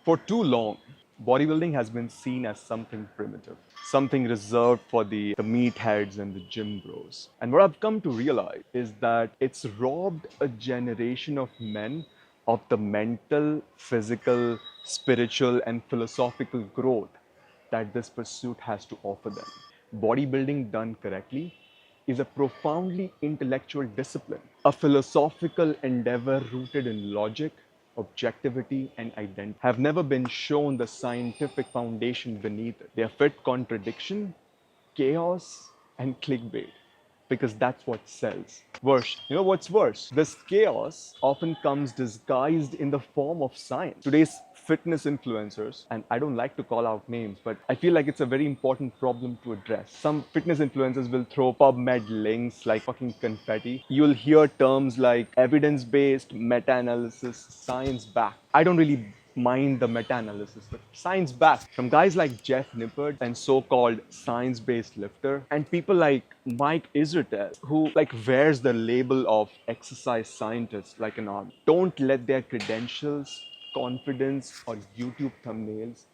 For too long, bodybuilding has been seen as something primitive, something reserved for the meatheads and the gym bros. And what I've come to realize is that it's robbed a generation of men of the mental, physical, spiritual, and philosophical growth that this pursuit has to offer them. Bodybuilding done correctly is a profoundly intellectual discipline, a philosophical endeavor rooted in logic, objectivity, and identity. Have never been shown the scientific foundation beneath it. They are fit contradiction, chaos, and clickbait because that's what sells. Worse, you know what's worse? This chaos often comes disguised in the form of science. Today's fitness influencers, and I don't like to call out names, but I feel like it's a very important problem to address. Some fitness influencers will throw PubMed links like fucking confetti. You'll hear terms like evidence-based, meta-analysis, science-backed. I don't really mind the meta-analysis, but science-backed from guys like Jeff Nippard and so-called science-based lifter, and people like Mike Israetel, who like wears the label of exercise scientist like an arm. Don't let their credentials, confidence, or YouTube thumbnails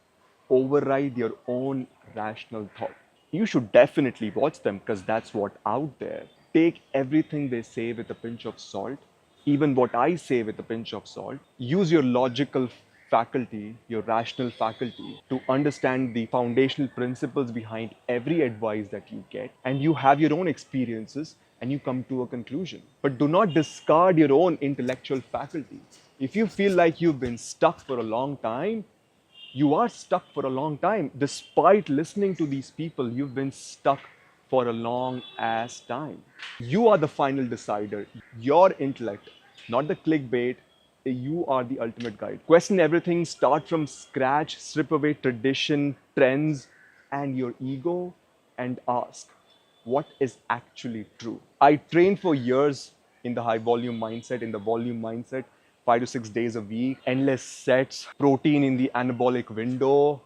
override your own rational thought. You should definitely watch them because that's what's out there. Take everything they say with a pinch of salt, even what I say with a pinch of salt. Use your logical faculty, your rational faculty, to understand the foundational principles behind every advice that you get, and you have your own experiences and you come to a conclusion. But do not discard your own intellectual faculty. If you feel like you've been stuck for a long time, you are stuck for a long time. Despite listening to these people, you've been stuck for a long ass time. You are the final decider. Your intellect, not the clickbait. You are the ultimate guide. Question everything, start from scratch, strip away tradition, trends, and your ego, and ask, what is actually true? I trained for years in the high volume mindset, 5 to 6 days a week, endless sets, protein in the anabolic window.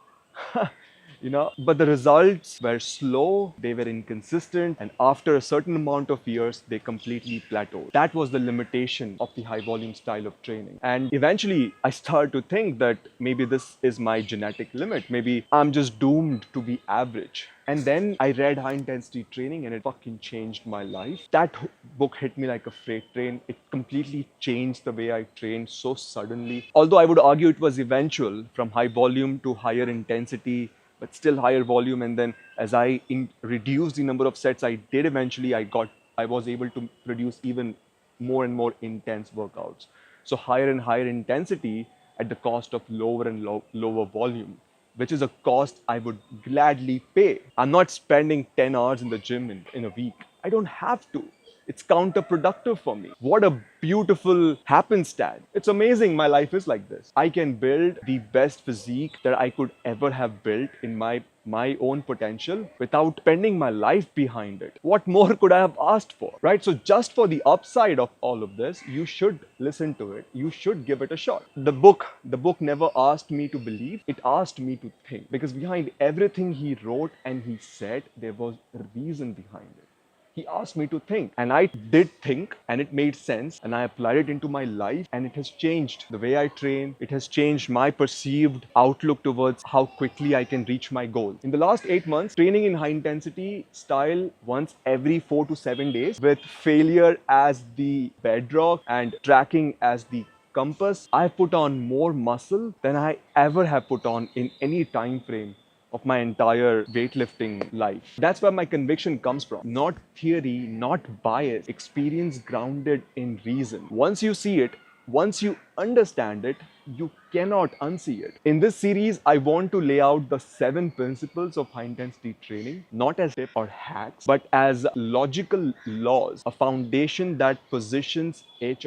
But the results were slow, they were inconsistent, and after a certain amount of years, they completely plateaued. That was the limitation of the high volume style of training. And eventually, I started to think that maybe this is my genetic limit. Maybe I'm just doomed to be average. And then I read High Intensity Training and it fucking changed my life. That book hit me like a freight train. It completely changed the way I trained so suddenly. Although I would argue it was eventual, from high volume to higher intensity, but still higher volume. And then as I reduced the number of sets I did, eventually I was able to produce even more and more intense workouts. So higher and higher intensity at the cost of lower and lower volume, which is a cost I would gladly pay. I'm not spending 10 hours in the gym in a week. I don't have to. It's counterproductive for me. What a beautiful happenstance. It's amazing my life is like this. I can build the best physique that I could ever have built in my own potential without spending my life behind it. What more could I have asked for, right? So just for the upside of all of this, you should listen to it. You should give it a shot. The book never asked me to believe. It asked me to think, because behind everything he wrote and he said, there was a reason behind it. He asked me to think, and I did think, and it made sense, and I applied it into my life, and it has changed the way I train. It has changed my perceived outlook towards how quickly I can reach my goal. In the last 8 months, training in high intensity style once every 4 to 7 days, with failure as the bedrock and tracking as the compass, I put on more muscle than I ever have put on in any time frame of my entire weightlifting life. That's where my conviction comes from. Not theory, not bias, experience grounded in reason. Once you see it, once you understand it, you cannot unsee it. In this series, I want to lay out the 7 principles of high intensity training, not as tips or hacks, but as logical laws, a foundation that positions HIT,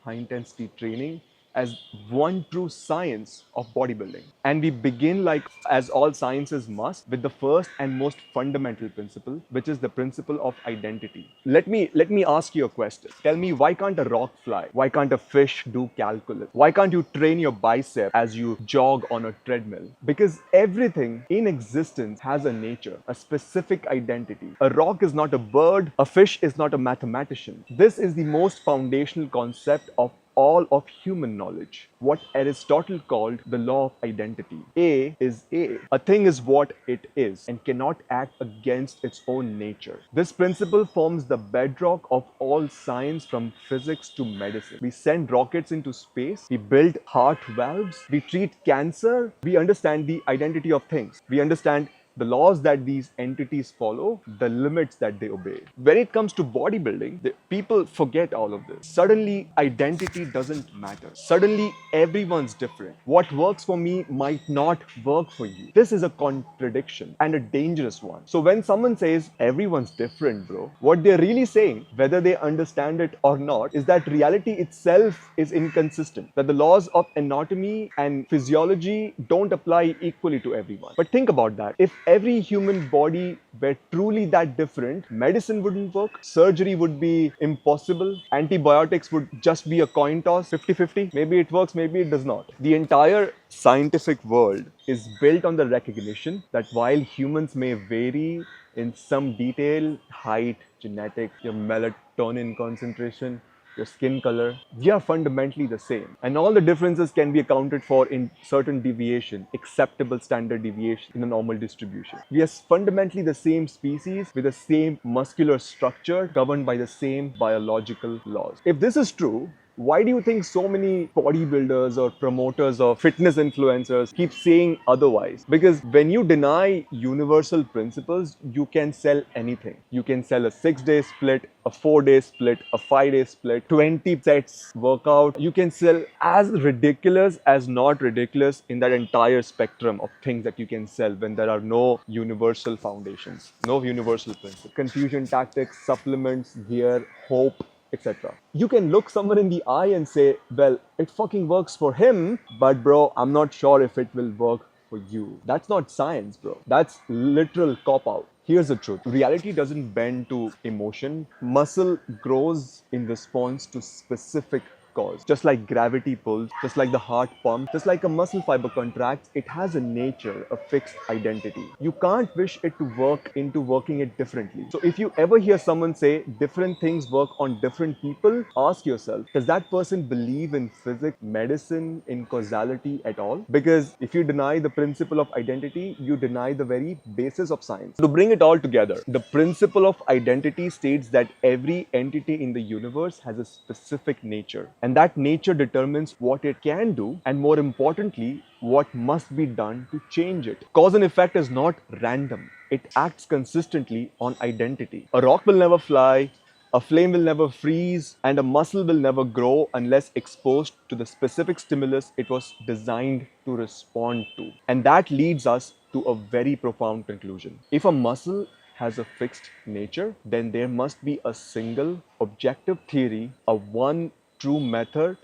high intensity training, as one true science of bodybuilding. And we begin, like as all sciences must, with the first and most fundamental principle, which is the principle of identity. Let me ask you a question. Tell me, why can't a rock fly? Why can't a fish do calculus? Why can't you train your bicep as you jog on a treadmill? Because everything in existence has a nature, a specific identity. A rock is not a bird, a fish is not a mathematician. This is the most foundational concept of all of human knowledge, what Aristotle called the law of identity. A is A. A thing is what it is and cannot act against its own nature. This principle forms the bedrock of all science from physics to medicine. We send rockets into space, we build heart valves, we treat cancer, we understand the identity of things. We understand the laws that these entities follow, the limits that they obey. When it comes to bodybuilding, people forget all of this. Suddenly, identity doesn't matter. Suddenly, everyone's different. What works for me might not work for you. This is a contradiction and a dangerous one. So when someone says everyone's different, bro, what they're really saying, whether they understand it or not, is that reality itself is inconsistent. That the laws of anatomy and physiology don't apply equally to everyone. But think about that. If every human body were truly that different, medicine wouldn't work, surgery would be impossible, antibiotics would just be a coin toss, 50-50. Maybe it works, maybe it does not. The entire scientific world is built on the recognition that while humans may vary in some detail, height, genetics, your melatonin concentration, your skin color, we are fundamentally the same. And all the differences can be accounted for in certain deviation, acceptable standard deviation in a normal distribution. We are fundamentally the same species with the same muscular structure governed by the same biological laws. If this is true, why do you think so many bodybuilders or promoters or fitness influencers keep saying otherwise? Because when you deny universal principles, you can sell anything. You can sell a 6-day split, a 4-day split, a 5-day split, 20 sets workout. You can sell as ridiculous as not ridiculous in that entire spectrum of things that you can sell when there are no universal foundations, no universal principles. Confusion tactics, supplements, gear, hope, etc. You can look someone in the eye and say, well, it fucking works for him, but bro, I'm not sure if it will work for you. That's not science, bro. That's literal cop-out. Here's the truth. Reality doesn't bend to emotion. Muscle grows in response to specific cause. Just like gravity pulls, just like the heart pumps, just like a muscle fiber contracts, it has a nature, a fixed identity. You can't wish it to work into working it differently. So if you ever hear someone say different things work on different people, ask yourself, does that person believe in physics, medicine, in causality at all? Because if you deny the principle of identity, you deny the very basis of science. To bring it all together, the principle of identity states that every entity in the universe has a specific nature. And that nature determines what it can do, and more importantly, what must be done to change it. Cause and effect is not random. It acts consistently on identity. A rock will never fly, a flame will never freeze, and a muscle will never grow unless exposed to the specific stimulus it was designed to respond to. And that leads us to a very profound conclusion. If a muscle has a fixed nature, then there must be a single objective theory, a one true method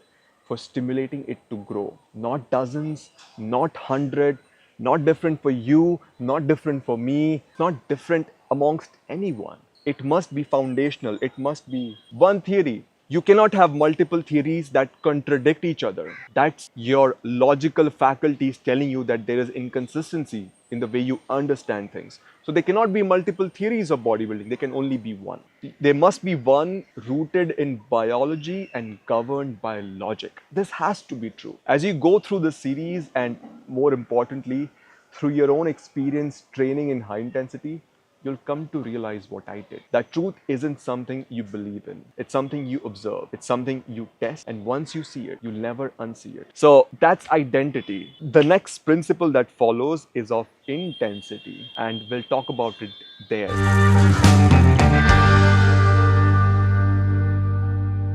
for stimulating it to grow. Not dozens, not 100, not different for you, not different for me, not different amongst anyone. It must be foundational. It must be one theory. You cannot have multiple theories that contradict each other. That's your logical faculties telling you that there is inconsistency in the way you understand things. So there cannot be multiple theories of bodybuilding. There can only be one. There must be one rooted in biology and governed by logic. This has to be true. As you go through the series, and more importantly, through your own experience training in high intensity, you'll come to realize what I did. That truth isn't something you believe in. It's something you observe. It's something you test. And once you see it, you'll never unsee it. So that's identity. The next principle that follows is of intensity. And we'll talk about it there.